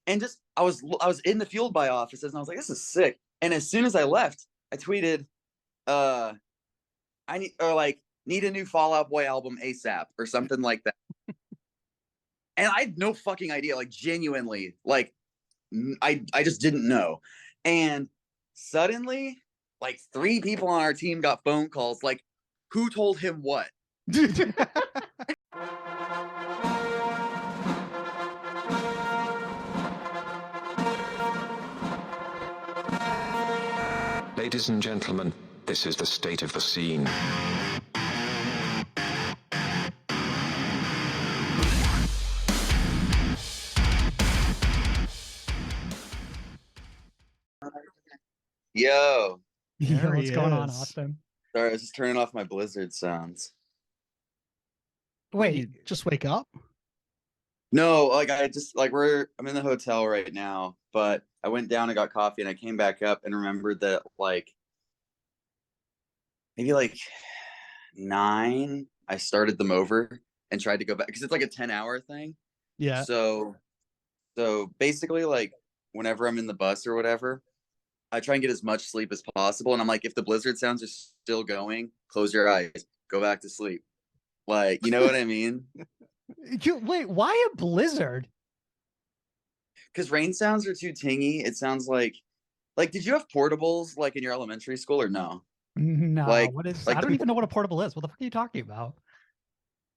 And just I was in the Fueled By offices and I was like, this is sick. And as soon as I left, I tweeted, I need a new Fall Out Boy album ASAP or something like that. And I had no fucking idea, like genuinely, like I just didn't know. And suddenly, like 3 people on our team got phone calls like, who told him what? Ladies and gentlemen, this is the state of the scene. Yo. Yeah, what's going on, Awsten? Sorry, I was just turning off my Blizzard sounds. Wait, just wake up? No, like I'm in the hotel right now, but I went down and got coffee and I came back up and remembered that like maybe like 9, I started them over and tried to go back because it's like a 10-hour thing. Yeah. So basically like whenever I'm in the bus or whatever, I try and get as much sleep as possible. And I'm like, if the Blizzard sounds are still going, close your eyes, go back to sleep. Like, you know what I mean? Wait, why a Blizzard? Because rain sounds are too tingy. It sounds like did you have portables like in your elementary school or no? No, Like, what is? like I don't even know what a portable is. What the fuck are you talking about?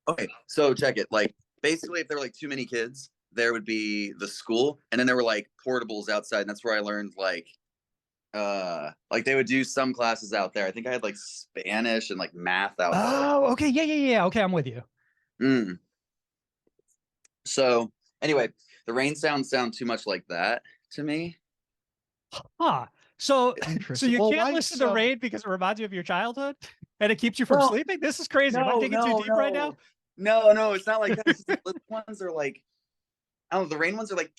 Okay, so check it. Like, basically, if there were like too many kids, there would be the school, and then there were like portables outside, and that's where I learned like they would do some classes out there. I think I had like Spanish and like math out there. Oh, okay, yeah. Okay, I'm with you. So anyway, the rain sounds sound too much like that to me. Huh. So you can't listen to rain because it reminds you of your childhood and it keeps you from sleeping? This is crazy. Am I digging too deep right now? No, it's not like that. It's just, the ones are like, I don't know, the rain ones are like,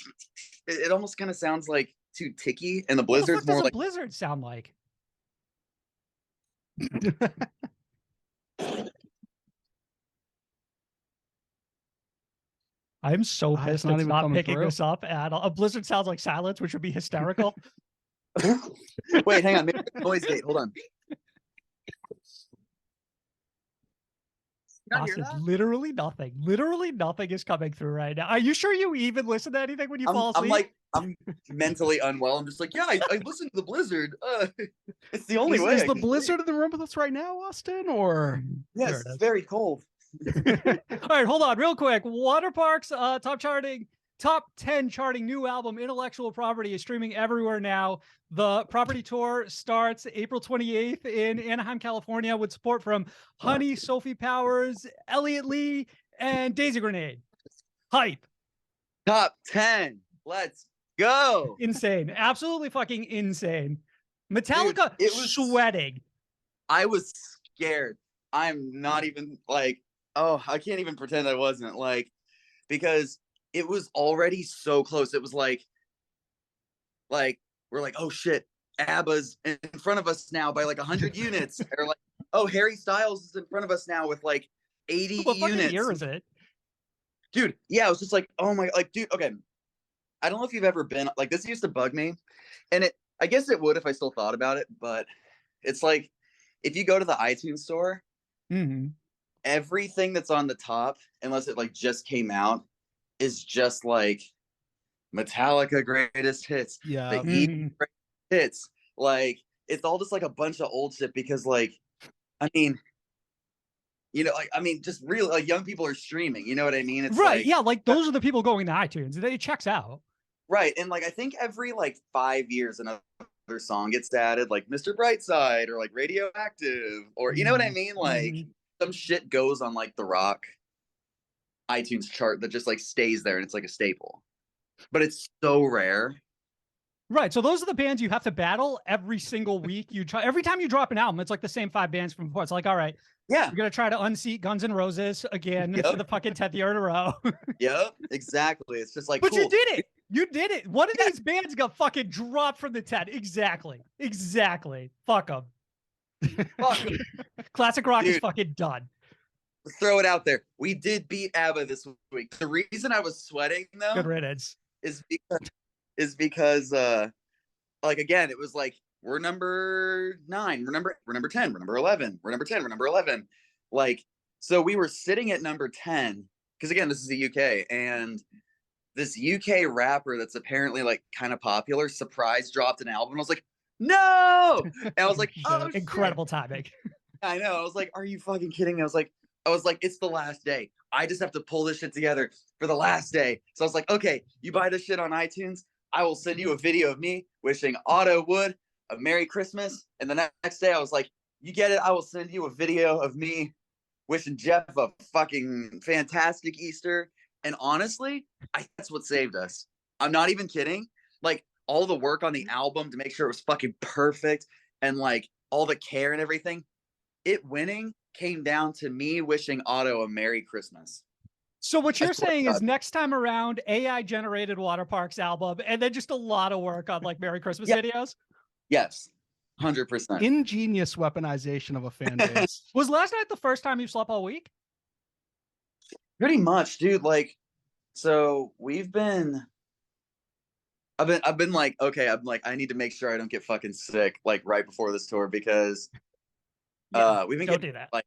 it almost kind of sounds like too ticky, and the Blizzard's more like. What does a Blizzard sound like? I'm so pissed it's not picking this up at all. A Blizzard sounds like silence, which would be hysterical. Wait, hang on. Maybe noise gate. Hold on. Austin, literally nothing. Literally nothing is coming through right now. Are you sure you even listen to anything when you fall asleep? I'm mentally unwell. I'm just like, yeah, I listen to the Blizzard. It's the only way. Is the Blizzard in the room with us right now, Austin? Or yes, it's very cold. All right, hold on real quick. Waterparks top 10 charting new album Intellectual Property is streaming everywhere now. The Property tour starts April 28th in Anaheim, California, with support from Honey, Sophie Powers, Elliot Lee, and Daisy Grenade. Hype. Top 10. Let's go. Insane. Absolutely fucking insane. Metallica. Dude, it was sweating. I was scared. I'm not even like, I can't even pretend I wasn't, like, because it was already so close. It was like we're like, oh shit, ABBA's in front of us now by like 100 units. Or like, oh, Harry Styles is in front of us now with like 80 units. What year is it? Dude, yeah, I was just like, oh my, like, dude, okay. I don't know if you've ever been, like, this used to bug me. And I guess it would if I still thought about it, but it's like, if you go to the iTunes store, everything that's on the top, unless it like just came out, is just like Metallica greatest hits, the hits. Like, it's all just like a bunch of old shit because, like, I mean, you know, like, I mean, just real, like, young people are streaming, you know what I mean? It's right. Like, yeah. Like, those are the people going to iTunes. It checks out. Right. And like, I think every like 5 years, another song gets added, like Mr. Brightside or like Radioactive, or, you know what I mean? Like, some shit goes on like the rock iTunes chart that just like stays there and it's like a staple, but it's so rare. Right. So those are the bands you have to battle every single week. Every time you drop an album, it's like the same 5 bands from before. It's like, all right, yeah, you're going to try to unseat Guns N' Roses again for the fucking 10th year in a row. Yep, exactly. It's just like, but cool. You did it. You did it. One of these bands got fucking dropped from the 10. Exactly. Fuck them. Classic rock is fucking done. Throw it out there. We did beat ABBA this week. The reason I was sweating, though, good riddance, is because is because like again, it was like we're number 9, we're number 10, we're number 11, we're number 10, we're number 11. Like, so we were sitting at number 10 because again, this is the UK, and this UK rapper that's apparently like kind of popular surprise dropped an album. I was like, no, and I was like, oh, incredible timing. I know. I was like, are you fucking kidding me? I was like, it's the last day. I just have to pull this shit together for the last day. So I was like, okay, you buy this shit on iTunes, I will send you a video of me wishing Otto Wood a Merry Christmas. And the next day I was like, you get it? I will send you a video of me wishing Jeff a fucking fantastic Easter. And honestly, that's what saved us. I'm not even kidding. Like, all the work on the album to make sure it was fucking perfect and like all the care and everything, it winning came down to me wishing Otto a Merry Christmas. So what you're saying is next time around, AI generated Waterparks album and then just a lot of work on like Merry Christmas videos? Yes, 100%. Ingenious weaponization of a fan base. Was last night the first time you slept all week? Pretty much, dude. Like, so I've been like, okay, I'm like, I need to make sure I don't get fucking sick like right before this tour because we've been getting like,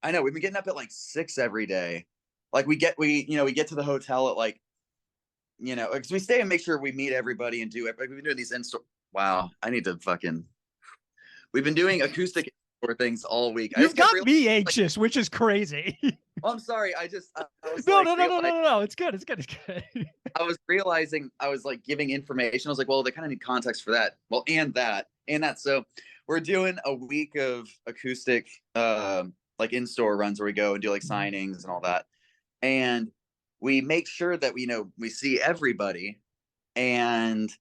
I know we've been getting up at like 6 every day. Like we get to the hotel at like, because we stay and make sure we meet everybody and do it. Like we've been doing these in-store. Wow, I need to fucking. We've been doing acoustic in-store things all week. You've got me anxious, which is crazy. Oh, I'm sorry. I was no, like, no. It's good. It's good. I was realizing I was like giving information. I was like, well, they kind of need context for that. Well, and that. So we're doing a week of acoustic, like in-store runs where we go and do like signings and all that. And we make sure that we see everybody. And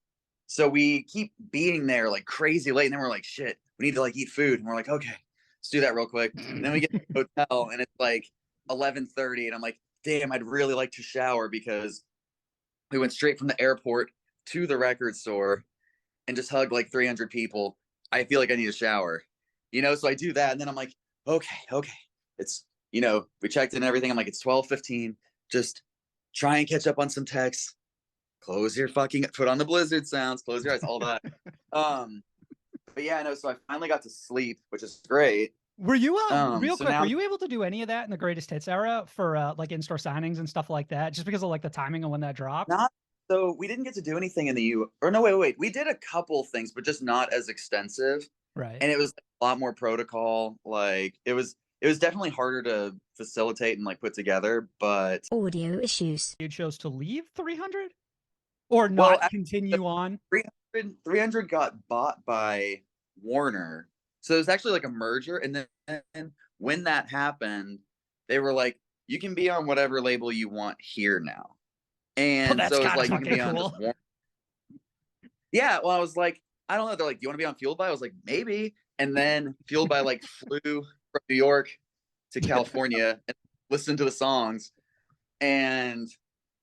so we keep being there like crazy late. And then we're like, shit, we need to like eat food. And we're like, okay, let's do that real quick. And then we get to the hotel and it's like 11:30. And I'm like, damn, I'd really like to shower because we went straight from the airport to the record store and just hugged like 300 people. I feel like I need a shower, so I do that. And then I'm like, okay. It's, we checked in and everything. I'm like, it's 12:15. Just try and catch up on some texts. Close your fucking, put on the Blizzard sounds, close your eyes, all that. But yeah, no, so I finally got to sleep, which is great. Were you real quick? Were you able to do any of that in the greatest hits era for like in-store signings and stuff like that? Just because of like the timing of when that dropped? So we didn't get to do anything in the wait. We did a couple things, but just not as extensive. Right. And it was a lot more protocol. Like it was definitely harder to facilitate and like put together, but audio issues. You chose to leave 300 or not continue on? 300 got bought by Warner. So it was actually like a merger. And then when that happened, they were like, you can be on whatever label you want here now. And so it's like, you can be on just Warner. Yeah. Well, I was like, I don't know. They're like, do you want to be on Fueled By? I was like, maybe. And then Fueled By like flew from New York to California and listened to the songs. And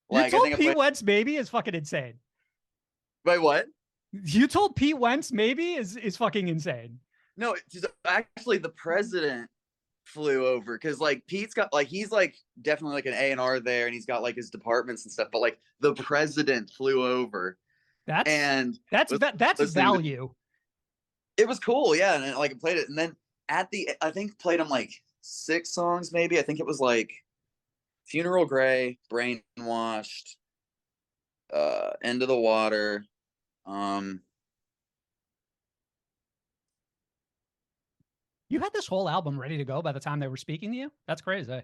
like, you told Pete Wentz maybe is fucking insane. Wait, what? You told Pete Wentz maybe is fucking insane. No, actually the president flew over because like Pete's got like, he's like definitely like an A&R there and he's got like his departments and stuff, but like the president flew over. That's value. It was cool. Yeah. And like I played it. And then I think played him like 6 songs, maybe. I think it was like Funeral Gray, Brainwashed, End of the Water. You had this whole album ready to go by the time they were speaking to you? That's crazy.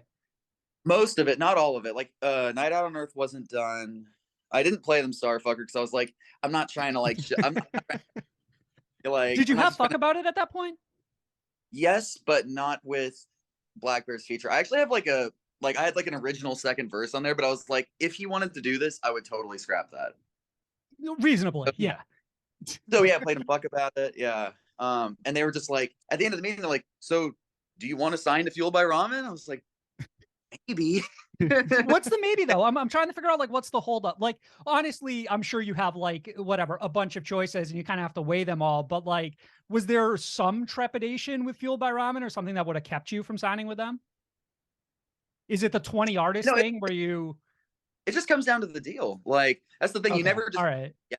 Most of it, not all of it. Like Night Out on Earth wasn't done. I didn't play them Starfucker because I was like, I'm not trying to like I'm not like. Did you have Fuck About It at that point? Yes, but not with Black Bear's feature. I actually have I had like an original second verse on there, but I was like, if he wanted to do this, I would totally scrap that. Reasonably, yeah. So yeah, I played him Fuck About It, yeah. And they were just like, at the end of the meeting, they're like, so do you want to sign to Fueled by Ramen? I was like, maybe. What's the maybe though? I'm trying to figure out like what's the holdup. Like honestly, I'm sure you have like whatever a bunch of choices and you kind of have to weigh them all. But like, was there some trepidation with Fueled by Ramen or something that would have kept you from signing with them? Is it the 20 artist thing where you? It just comes down to the deal. Like that's the thing. Okay. You never just. All right. Yeah.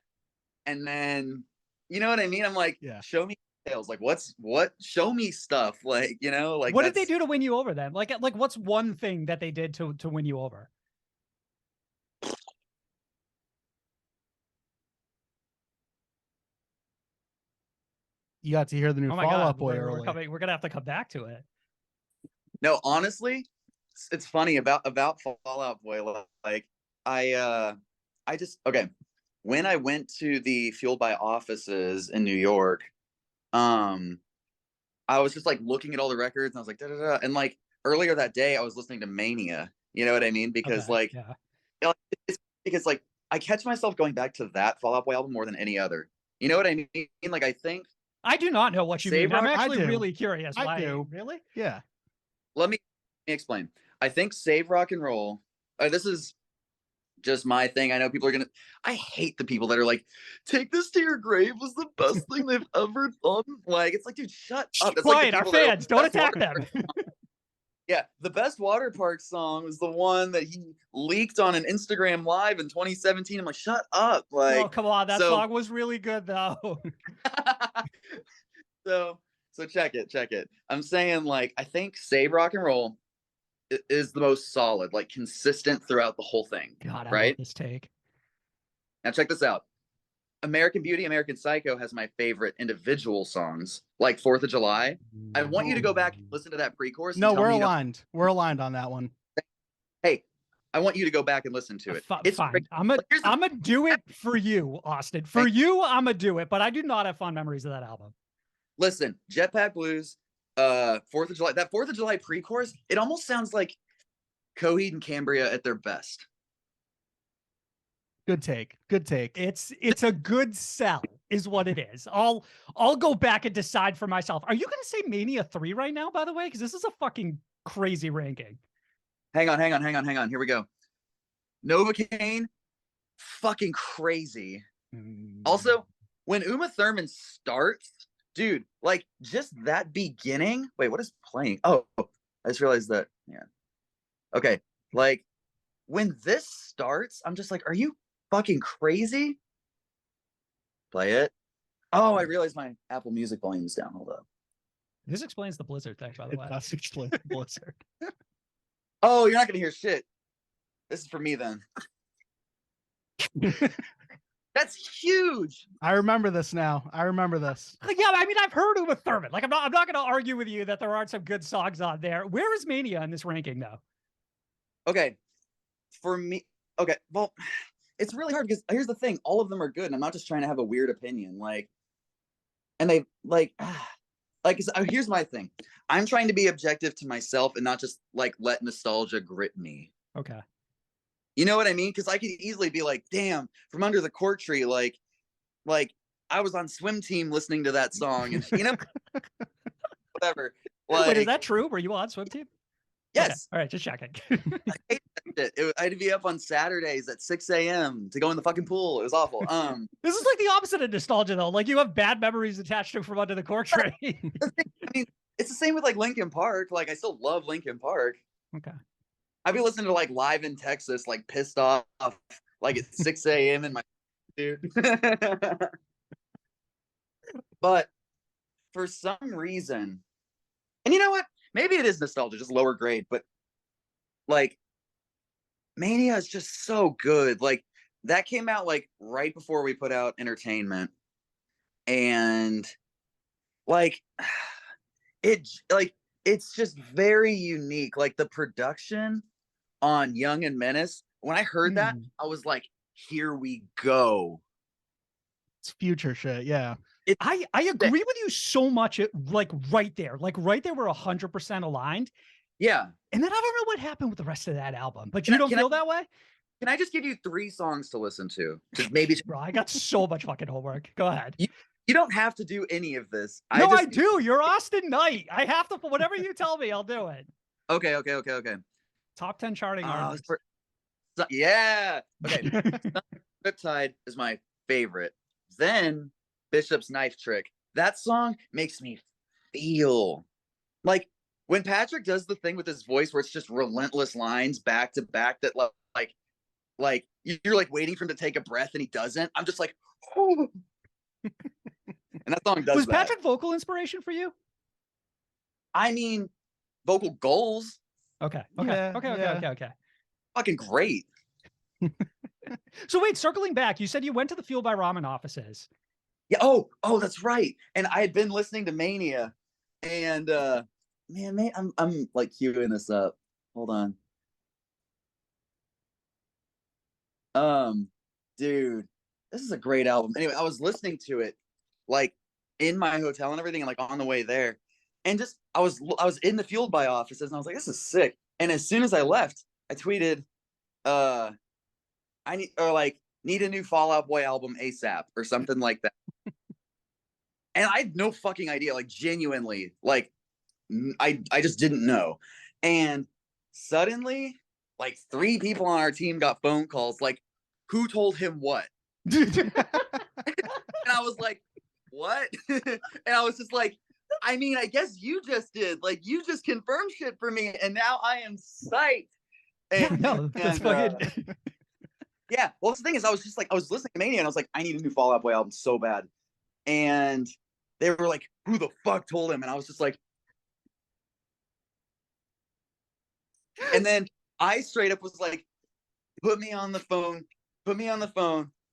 and then you know what I mean? I'm like, Yeah. show me details. Like, what? Show me stuff. Like, you know, like what did they do to win you over then? Like what's one thing that they did to win you over? You got to hear the new Fall Out Boy we're early. We're gonna have to come back to it. No, honestly, it's funny about Fall Out Boy. Like, I just okay. When I went to the Fueled by offices in New York, I was just like looking at all the records and I was like, da, da, da. And like earlier that day, I was listening to Mania. You know what I mean? Because like, yeah. It's because like I catch myself going back to that Fall Out Boy album more than any other. You know what I mean? Like I think I do not know what you mean. I'm actually really curious. I do. Really? Yeah. Let me explain. I think Save Rock and Roll. This is just my thing. I know people are gonna. I hate the people that are like, "Take This to Your Grave" was the best thing they've ever done. Like, it's like, dude, shut up. That's Quiet, like our fans. Don't attack them. Yeah, the best Waterparks song was the one that he leaked on an Instagram Live in 2017. I'm like, shut up. Like, oh, come on. That song was really good, though. so check it. I'm saying, like, I think Save Rock and Roll is the most solid, like, consistent throughout the whole thing. God, I right? love this take. Now, check this out. American Beauty, American Psycho has my favorite individual songs, like 4th of July. I want you to go back and listen to that pre-chorus. No, we're aligned. We're aligned on that one. Hey, I want you to go back and listen to it. It's fine. I'm gonna do it for you, Awsten. For you, I'm gonna do it, but I do not have fond memories of that album. Listen, Jetpack Blues, 4th of July, that 4th of July pre-chorus, it almost sounds like Coheed and Cambria at their best. Good take. It's a good sell is what it is. I'll go back and decide for myself. Are you going to say Mania 3 right now, by the way? Because this is a fucking crazy ranking. Hang on. Here we go. Novocaine, fucking crazy. Also, when Uma Thurman starts, dude, like just that beginning. Wait, what is playing? Oh, I just realized that. Yeah. Okay. Like when this starts, I'm just like, are you fucking crazy? Play it. Oh, I realized my Apple Music volume is down. Hold up. This explains the Blizzard thing, by the way. It does explain the Blizzard. Oh, you're not gonna hear shit. This is for me then. That's huge. I remember this now. Yeah, I mean, I've heard Uma Thurman. Like, I'm not going to argue with you that there aren't some good songs on there. Where is Mania in this ranking, though? Okay, for me, okay. Well, it's really hard because here's the thing: all of them are good, and I'm not just trying to have a weird opinion. Like, and they like here's my thing: I'm trying to be objective to myself and not just like let nostalgia grip me. Okay. You know what I mean? Because I could easily be like, damn, From Under the Court Tree, like I was on swim team listening to that song, and you know, whatever. Like, wait, is that true? Were you on swim team? Yes. Okay. All right, just checking. I hated that shit. I had to be up on Saturdays at 6 a.m. to go in the fucking pool. It was awful. This is like the opposite of nostalgia, though. Like you have bad memories attached to From Under the Court Tree. I mean, it's the same with like Linkin Park. Like I still love Linkin Park. Okay. I'd be listening to like Live in Texas, like pissed off, like at 6 a.m. in my dude. But for some reason, and you know what? Maybe it is nostalgia, just lower grade, but like Mania is just so good. Like that came out like right before we put out Entertainment. And like it's just very unique. Like the production on Young and Menace, when I heard that, I was like, here we go. It's future shit. Yeah. I agree with you so much. Like right there, we're 100% aligned. Yeah. And then I don't know what happened with the rest of that album, but you don't feel that way? Can I just give you 3 songs to listen to? Maybe. Bro, I got so much fucking homework. Go ahead. You don't have to do any of this. I do. You're Awsten Knight. I have to. Whatever you tell me, I'll do it. Okay. Top 10 charting artists. Yeah. Okay. Riptide is my favorite. Then Bishop's Knife Trick. That song makes me feel like when Patrick does the thing with his voice where it's just relentless lines back to back that like you're like waiting for him to take a breath and he doesn't. I'm just like, oh. And that song does Was that. Patrick vocal inspiration for you? I mean, vocal goals. Okay. Fucking great. So wait, circling back, you said you went to the Fueled by Ramen offices. Yeah. Oh, that's right. And I had been listening to Mania, and man, I'm like queuing this up. Hold on. Dude, this is a great album. Anyway, I was listening to it like in my hotel and everything, and like on the way there, and just I was in the Fueled by offices, and I was like, this is sick. And as soon as I left, I tweeted, I need a new Fall Out Boy album ASAP or something like that. And I had no fucking idea, like genuinely, like I just didn't know. And suddenly, like 3 people on our team got phone calls, like, who told him what? And I was like, what? And I was just like, I mean, I guess you just did. Like, you just confirmed shit for me, and now I am psyched. And, no, that's fucking. Yeah. Well, the thing is, I was listening to Mania, and I was like, I need a new Fall Out Boy album so bad. And they were like, who the fuck told him? And I was just like, and then I straight up was like, put me on the phone.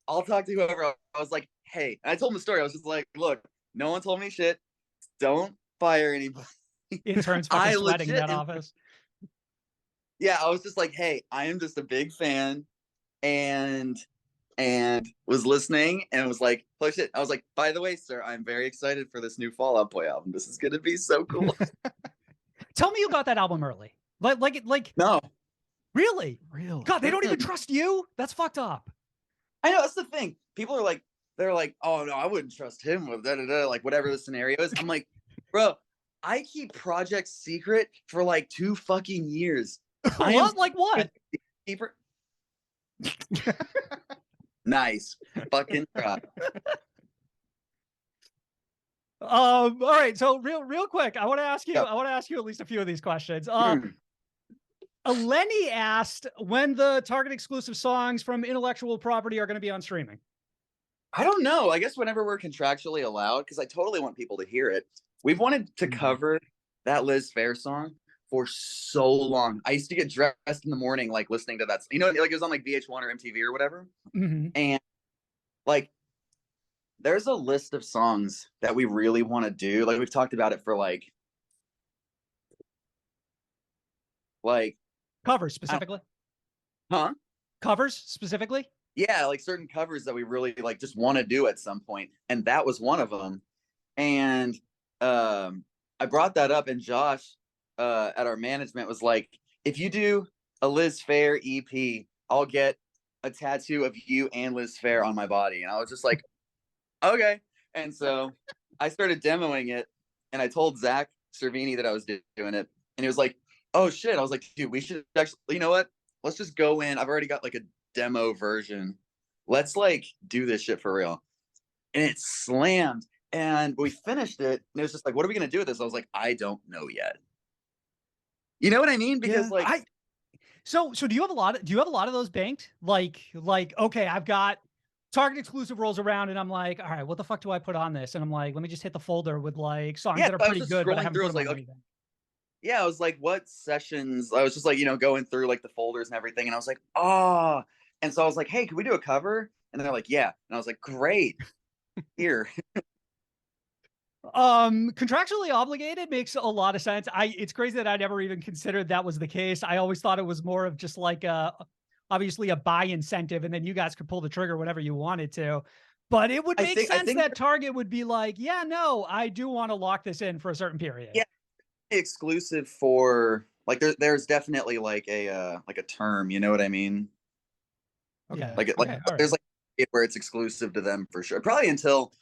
I'll talk to whoever. I was like, hey, and I told him the story. I was just like, look, no one told me shit. Don't fire anybody. Interns fucking sweating in that office. Yeah, I was just like, hey, I am just a big fan, and was listening and was like, push it. I was like, by the way, sir, I'm very excited for this new Fall Out Boy album. This is gonna be so cool. Tell me you got that album early. Like no. Really? God, they don't even trust you? That's fucked up. I know, that's the thing. People are like, they're like, oh no, I wouldn't trust him with like whatever the scenario is. I'm like, bro, I keep projects secret for like 2 fucking years. What? Like what? Nice. Fucking try. All right. So real quick, I want to ask you at least a few of these questions. Lenny asked when the Target exclusive songs from intellectual property are going to be on streaming. I don't know. I guess whenever we're contractually allowed, because I totally want people to hear it. We've wanted to cover that Liz Phair song for so long. I used to get dressed in the morning, like listening to that. You know, like it was on like VH1 or MTV or whatever. And like, there's a list of songs that we really want to do. Like we've talked about it for like covers specifically. Covers specifically? Yeah, like certain covers that we really like just want to do at some point, and that was one of them. And I brought that up, and Josh at our management was like, if you do a Liz Phair EP, I'll get a tattoo of you and Liz Phair on my body. And I was just like, okay. And so I started demoing it, and I told Zach Cervini that I was doing it, and he was like, oh shit. I was like, dude, we should actually, you know what? Let's just go in. I've already got like a demo version. Let's like do this shit for real. And it slammed. And we finished it, and it was just like, what are we gonna do with this? I was like, I don't know yet. You know what I mean? Because so do you have a lot of those banked? Like, okay, I've got Target exclusive rolls around, and I'm like, all right, what the fuck do I put on this? And I'm like, let me just hit the folder with like songs that are pretty good, but I haven't put them on anything. Yeah, I was like, what sessions? I was just like, going through like the folders and everything, and I was like, oh. And so I was like, hey, can we do a cover? And they're like, yeah. And I was like, great. Here. Contractually obligated makes a lot of sense. It's crazy that I never even considered that was the case. I always thought it was more of just like obviously a buy incentive, and then you guys could pull the trigger whenever you wanted to. But it would make sense that Target would be like, yeah, no, I do want to lock this in for a certain period. Yeah, exclusive for like there's definitely like a term. You know what I mean? Okay. There's like where it's exclusive to them for sure. Probably until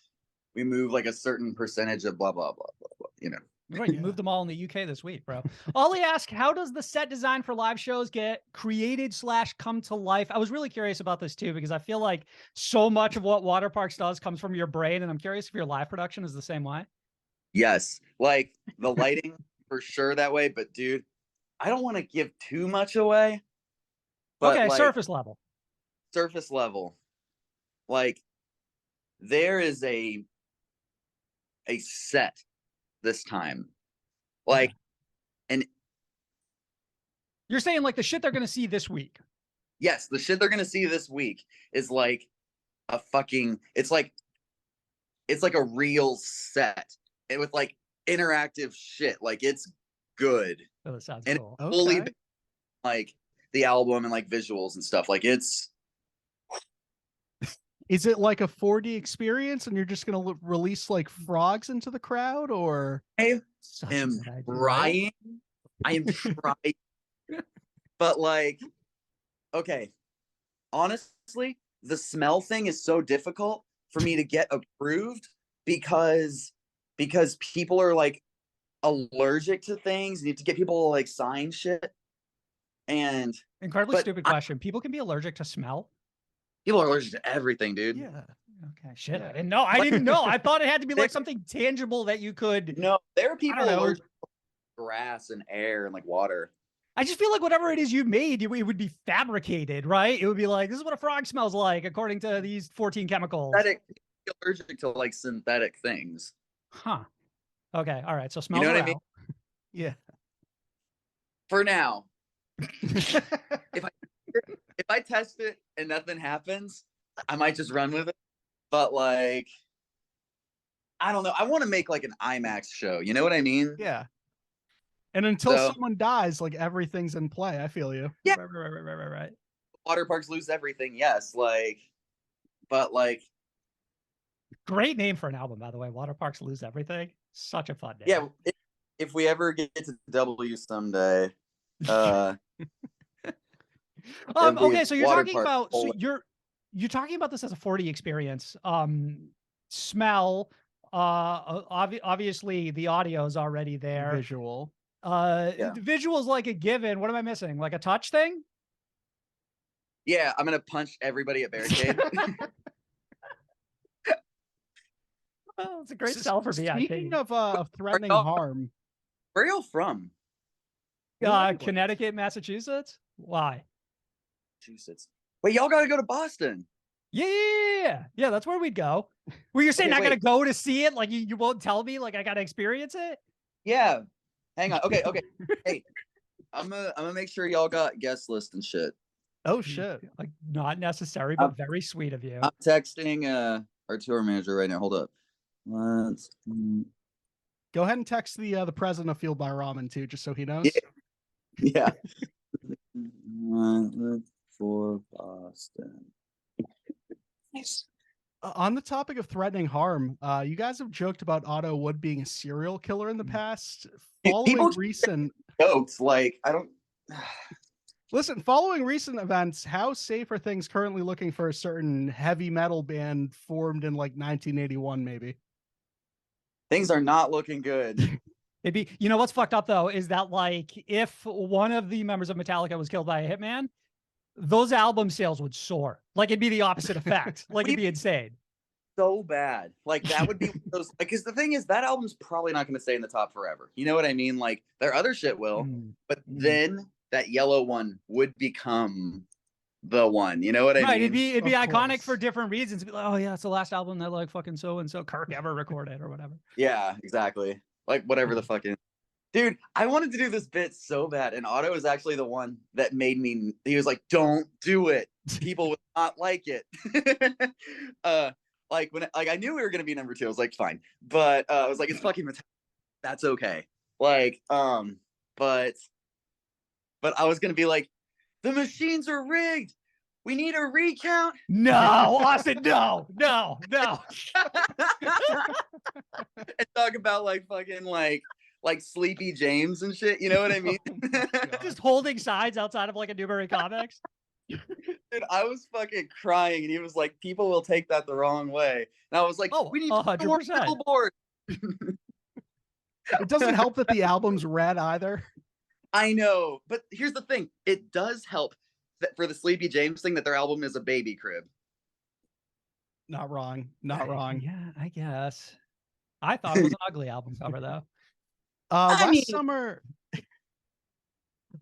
we move like a certain percentage of blah blah blah blah blah. You know. Right, you moved them all in the UK this week, bro. Ollie asked, how does the set design for live shows get created / come to life? I was really curious about this too, because I feel like so much of what Waterparks does comes from your brain, and I'm curious if your live production is the same way. Yes, like the lighting for sure that way, but dude, I don't want to give too much away. But okay, like, surface level. surface level, like there is a set this time, like, and you're saying like the shit they're gonna see this week. Yes, the shit they're gonna see this week is like a fucking. It's like a real set and with like interactive shit. Like it's good. Oh, that sounds and cool. It's fully like the album and like visuals and stuff. Like it's. Is it like a 4D experience and you're just going to release like frogs into the crowd, or? I am trying. I am trying. But like, okay, honestly, the smell thing is so difficult for me to get approved because people are like allergic to things. You need to get people to like sign shit. And incredibly stupid question. People can be allergic to smell. People are allergic to everything, dude. Yeah. Okay. Shit. Yeah. I didn't know. I didn't know. I thought it had to be like something tangible that you could. No, there are people allergic to grass and air and like water. I just feel like whatever it is you made, it would be fabricated, right? It would be like, this is what a frog smells like, according to these 14 chemicals. Allergic to like synthetic things. Huh. Okay. All right. So smells. You know what I mean? Yeah. For now. If I test it and nothing happens, I might just run with it. But like, I don't know. I want to make like an IMAX show. You know what I mean? Yeah. And until someone dies, like everything's in play. I feel you. Yeah. Right. Waterparks lose everything. Yes. Like, but like. Great name for an album, by the way. Waterparks lose everything. Such a fun name. Yeah. If we ever get to W someday, okay, so you're talking about you're talking about this as a 4D experience. Smell, obviously the audio is already there. Visual. Visual's like a given. What am I missing? Like a touch thing? Yeah, I'm gonna punch everybody at Barricade. Well, it's a great sell for VIP. Speaking of threatening harm, where are y'all from? Connecticut, Massachusetts. Why? Massachusetts. Wait, y'all gotta go to Boston. Yeah. That's where we'd go. Well, you're saying I gotta go to see it? Like you won't tell me? Like I gotta experience it? Yeah. Hang on. Okay. Hey, I'm gonna make sure y'all got guest list and shit. Oh shit! Like not necessary, but very sweet of you. I'm texting our tour manager right now. Hold up. Let's go ahead and text the president of Fueled by Ramen too, just so he knows. Yeah. For Boston. Nice. On the topic of threatening harm, you guys have joked about Otto Wood being a serial killer in the past. Following recent jokes, like I don't. Listen, following recent events, how safe are things currently looking for a certain heavy metal band formed in like 1981, maybe? Things are not looking good. Maybe, you know what's fucked up though is that like if one of the members of Metallica was killed by a hitman, those album sales would soar. Like it'd be the opposite effect. Like it'd be insane. So bad. Like that would be those. Because the thing is, that album's probably not going to stay in the top forever. You know what I mean? Like their other shit will, but then that yellow one would become the one. You know what I mean? It'd be iconic for different reasons. It'd be like, oh yeah, it's the last album that like fucking so and so Kirk ever recorded or whatever. Yeah, exactly. Like whatever the fucking. Dude, I wanted to do this bit so bad, and Otto was actually the one that made me. He was like, "Don't do it. People would not like it." Like when I knew we were gonna be number 2, I was like, "Fine," but I was like, "It's fucking Metallica. That's okay." Like, but I was gonna be like, "The machines are rigged. We need a recount." No, Awsten, no. And talk about like fucking like Sleepy James and shit. You know what I mean? Just holding signs outside of like a Newbury Comics. Dude, I was fucking crying, and he was like, "People will take that the wrong way." And I was like, "We need 100% billboard." It doesn't help that the album's red either. I know, but here's the thing: it does help that for the Sleepy James thing that their album is a baby crib. Not wrong. Not wrong. Yeah, I guess. I thought it was an ugly album cover though. Last summer,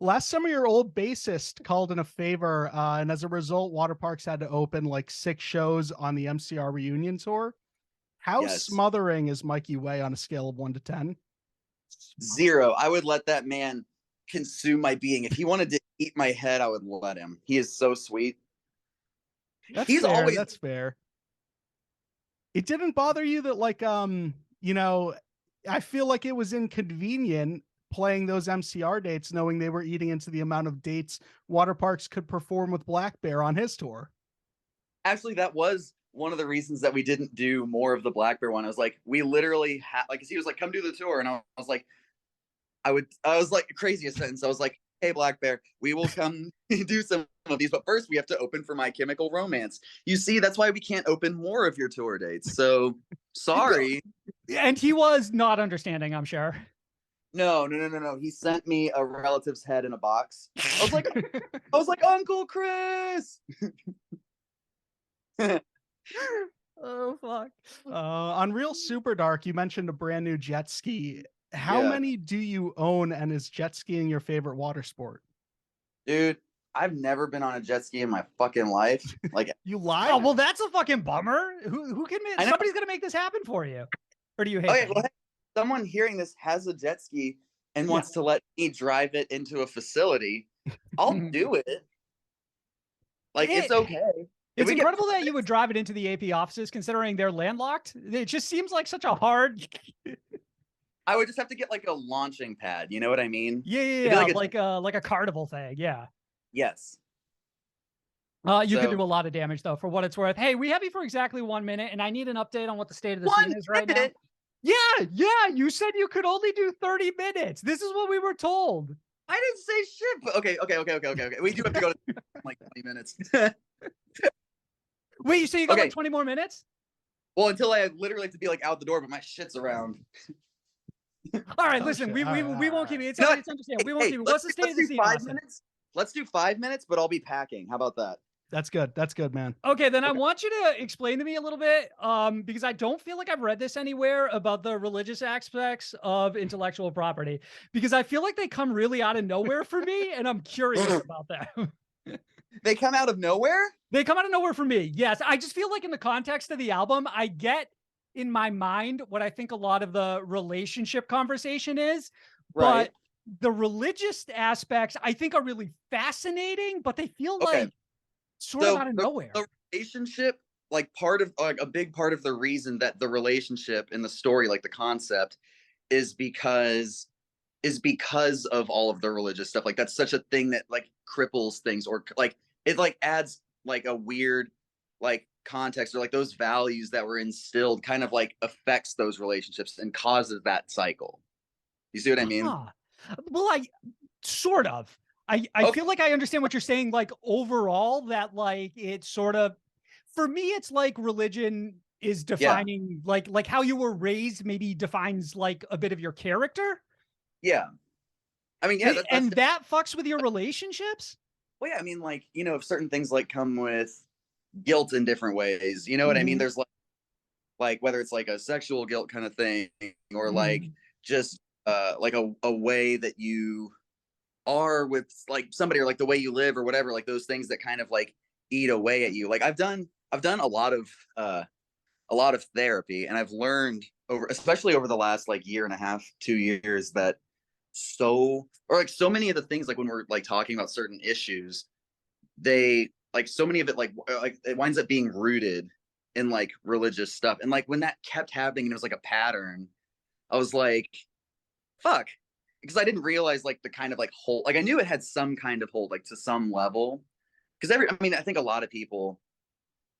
Last summer, your old bassist called in a favor, and as a result, Waterparks had to open like 6 shows on the MCR reunion tour. How smothering is Mikey Way on a scale of 1 to 10? 0. I would let that man consume my being. If he wanted to eat my head, I would let him. He is so sweet. He's fair. Always that's fair. It didn't bother you that like you know, I feel like it was inconvenient playing those MCR dates knowing they were eating into the amount of dates Waterparks could perform with Black Bear on his tour. Actually, that was one of the reasons that we didn't do more of the Black Bear one. I was like, we literally had like, 'cause he was like, come do the tour, and I was like, I was like, craziest sentence. I was like, hey, Black Bear, we will come do some of these, but first we have to open for My Chemical Romance. You see, that's why we can't open more of your tour dates. So sorry. And he was not understanding, I'm sure. No. He sent me a relative's head in a box. I was like, Uncle Chris. Oh fuck. On Real Super Dark, you mentioned a brand new jet ski. How many do you own, and is jet skiing your favorite water sport? Dude, I've never been on a jet ski in my fucking life. Like, you lied? Oh, well, that's a fucking bummer. Who can somebody's gonna make this happen for you? Or do you hate well, someone hearing this has a jet ski and wants to let me drive it into a facility, I'll do it. Like, it's okay. It's incredible that you would drive it into the AP offices, considering they're landlocked. It just seems like such a hard. I would just have to get like a launching pad. You know what I mean? Yeah. Like a carnival thing. Yeah. Yes. You could do a lot of damage though, for what it's worth. Hey, we have you for exactly 1 minute, and I need an update on what the state of the scene is right now. Yeah. You said you could only do 30 minutes. This is what we were told. I didn't say shit. But okay. We do have to go to like 20 minutes. Wait, you say you got like 20 more minutes? Well, until I literally have to be like out the door, but my shit's around. All right, listen, we won't keep it. It's understandable. We won't keep it. What's the state of the scene? 5 minutes. Let's do 5 minutes, but I'll be packing. How about that? That's good. That's good, man. Okay, then I want you to explain to me a little bit, because I don't feel like I've read this anywhere about the religious aspects of intellectual property, because I feel like they come really out of nowhere for me, and I'm curious about that. They come out of nowhere? They come out of nowhere for me. Yes. I just feel like in the context of the album, I get in my mind what I think a lot of the relationship conversation is. Right. But the religious aspects I think are really fascinating, but they feel like sort of out of nowhere. The relationship, like a big part of the reason that the relationship in the story, like the concept, is because of all of the religious stuff. Like, that's such a thing that like cripples things, or like it like adds like a weird like context, or like those values that were instilled kind of like affects those relationships and causes that cycle. You see what I mean? Well, I sort of. I feel like I understand what you're saying. Like overall, that like it's sort of, for me, it's like religion is defining like how you were raised maybe defines like a bit of your character. Yeah. I mean, yeah. And that fucks with your relationships? Well, yeah, I mean, like, you know, if certain things like come with guilt in different ways, you know what I mean? There's like whether it's like a sexual guilt kind of thing, or like just like a way that you are with like somebody, or like the way you live or whatever, like those things that kind of like eat away at you. Like I've done a lot of therapy, and I've learned especially over the last like year and a half, 2 years, that so many of the things, like when we're like talking about certain issues, they like so many of it like it winds up being rooted in like religious stuff. And like when that kept happening and it was like a pattern, I was like, fuck, because I didn't realize like the kind of like hold, like I knew it had some kind of hold, like to some level, because I think a lot of people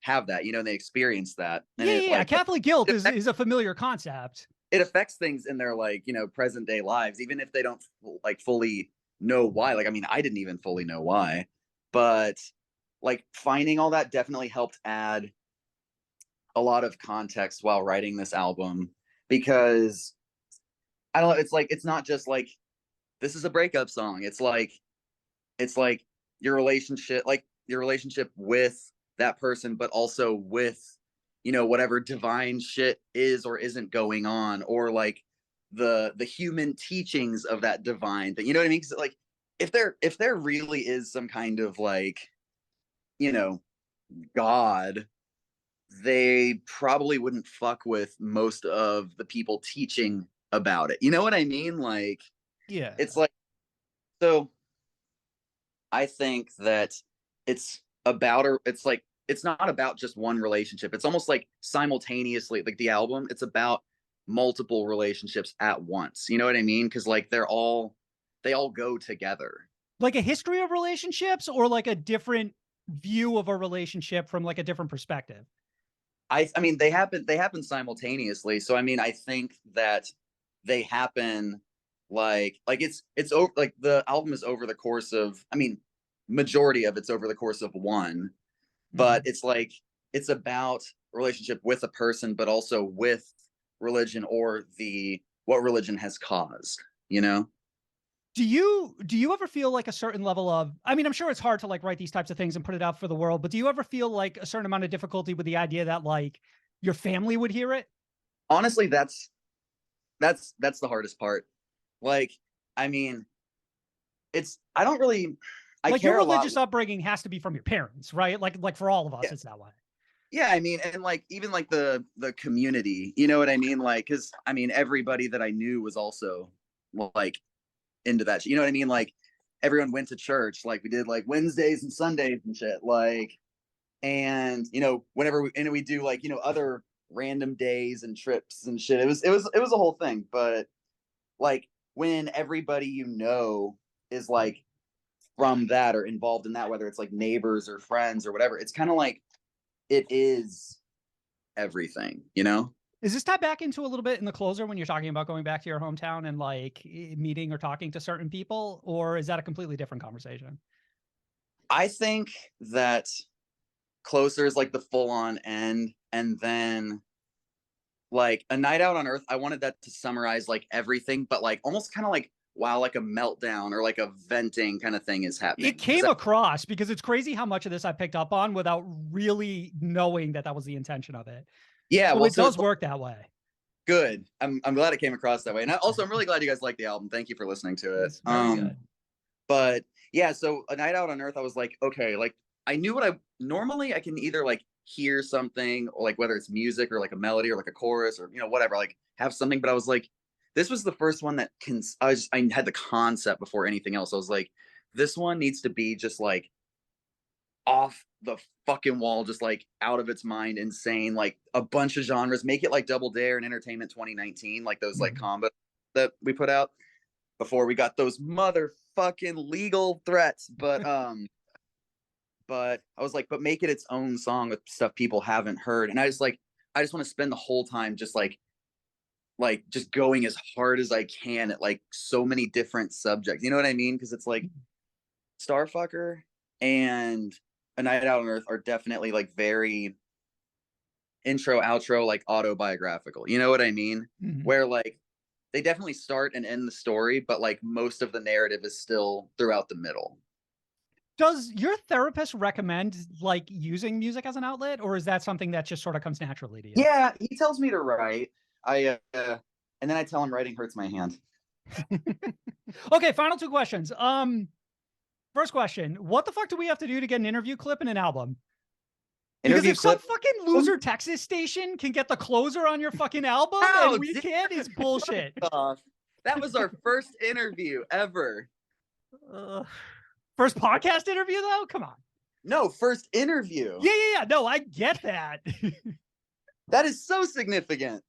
have that, you know, and they experience that. And like, Catholic guilt is a familiar concept. It affects things in their like, you know, present day lives, even if they don't like fully know why. Like, I mean, I didn't even fully know why, but like finding all that definitely helped add a lot of context while writing this album, because I don't know, it's like, it's not just like, this is a breakup song. It's like your relationship with that person, but also with, you know, whatever divine shit is or isn't going on, or like the human teachings of that divine thing. You know what I mean? 'Cause like if there really is some kind of like, you know, God, they probably wouldn't fuck with most of the people teaching about it. You know what I mean? Like, Yeah. it's like, so I think that it's about, or it's like, it's not about just one relationship. It's almost like simultaneously, like the album, it's about multiple relationships at once. You know what I mean? Because like they all go together. Like a history of relationships, or like a different view of a relationship from like a different perspective? I mean, they happen simultaneously. So I mean, I think that they happen like it's over, like the album is over the course of, I mean, majority of it's over the course of one, but it's like it's about relationship with a person, but also with religion, or the what religion has caused, you know? Do you ever feel like a certain level of, I mean, I'm sure it's hard to like write these types of things and put it out for the world, but do you ever feel like a certain amount of difficulty with the idea that like your family would hear it? Honestly, that's the hardest part. Like, I mean, it's I don't really I like care your a lot. religious upbringing has to be from your parents, right? Like for all of us, Yeah. it's that way. Yeah, I mean, and like even like the community, you know what I mean? Like, because I mean, everybody that I knew was also like into that. You know what I mean? Like, everyone went to church. Like, we did like Wednesdays and Sundays and shit. Like, and you know, whenever we do like, you know, other random days and trips and shit. It was a whole thing. But like when everybody you know is like from that or involved in that, whether it's like neighbors or friends or whatever, it's kind of like it is everything, you know? Is this tied back into a little bit in the closer when you're talking about going back to your hometown and like meeting or talking to certain people, or is that a completely different conversation? I think that closer is like the full on end, and then like A Night Out on Earth, I wanted that to summarize like everything, but like almost kind of like while like a meltdown or like a venting kind of thing is happening. It came across, because it's crazy how much of this I picked up on without really knowing that that was the intention of it. Yeah, so well, it does work that way. Good. I'm glad it came across that way, and I'm really glad you guys like the album. Thank you for listening to it. It's very good. But yeah, so A Night Out on Earth, I was like, okay, like I knew what I normally I can either like hear something, or like whether it's music or like a melody or like a chorus or, you know, whatever, like have something. But I was like, this was the first one that I had the concept before anything else. I was like, this one needs to be just like off the fucking wall, just like out of its mind, insane, like a bunch of genres, make it like Double Dare and Entertainment 2019, like those like combo that we put out before we got those motherfucking legal threats. But I was like, but make it its own song with stuff people haven't heard. And I just want to spend the whole time just like just going as hard as I can at like so many different subjects. You know what I mean? Because it's like Starfucker and A Night Out on Earth are definitely like very intro, outro, like autobiographical. You know what I mean? Where like they definitely start and end the story, but like most of the narrative is still throughout the middle. Does your therapist recommend like using music as an outlet, or is that something that just sort of comes naturally to you? Yeah, he tells me to write. And then I tell him writing hurts my hand. Okay, final two questions. First question: what the fuck do we have to do to get an interview clip in an album? Because if some fucking loser Texas station can get the closer on your fucking album and we can't, it's bullshit. That was our first interview ever. First podcast interview, though? Come on. No, first interview. Yeah. No, I get that. That is so significant.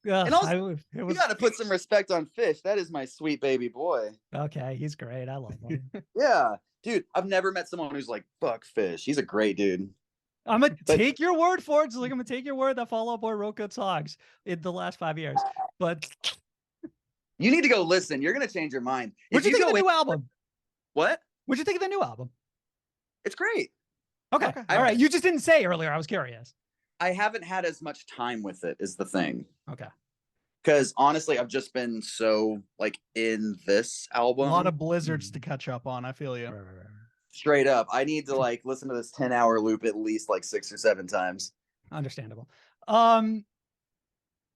And also, you got to put some respect on Fish. That is my sweet baby boy. Okay, he's great. I love him. Yeah, dude, I've never met someone who's like, fuck Fish. He's a great dude. I'm going to take your word for it. So like, I'm going to take your word that Fall Out Boy wrote good songs in the last 5 years. But you need to go listen. You're going to change your mind. What'd you think of the new album? What? What'd you think of the new album? It's great. Okay. All right. You just didn't say earlier. I was curious. I haven't had as much time with it is the thing. Okay. Because honestly, I've just been so like in this album. A lot of blizzards to catch up on. I feel you. Straight up. I need to like listen to this 10-hour loop at least like 6 or 7 times. Understandable.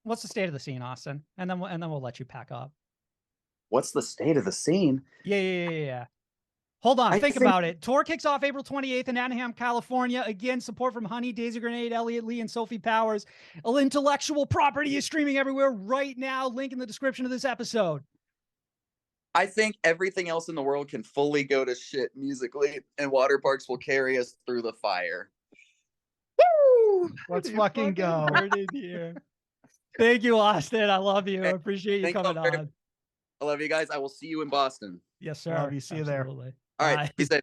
What's the state of the scene, Awsten? And then we'll let you pack up. What's the state of the scene? Yeah. Hold on, think about it. Tour kicks off April 28th in Anaheim, California. Again, support from Honey, Daisy Grenade, Elliot Lee, and Sophie Powers. Intellectual Property is streaming everywhere right now. Link in the description of this episode. I think everything else in the world can fully go to shit musically, and Waterparks will carry us through the fire. Woo! Let's fucking go. In here. Thank you, Awsten. I love you. I appreciate you coming on. I love you guys. I will see you in Boston. Yes, sir. Love you. See you there. Absolutely. All right. Peace out.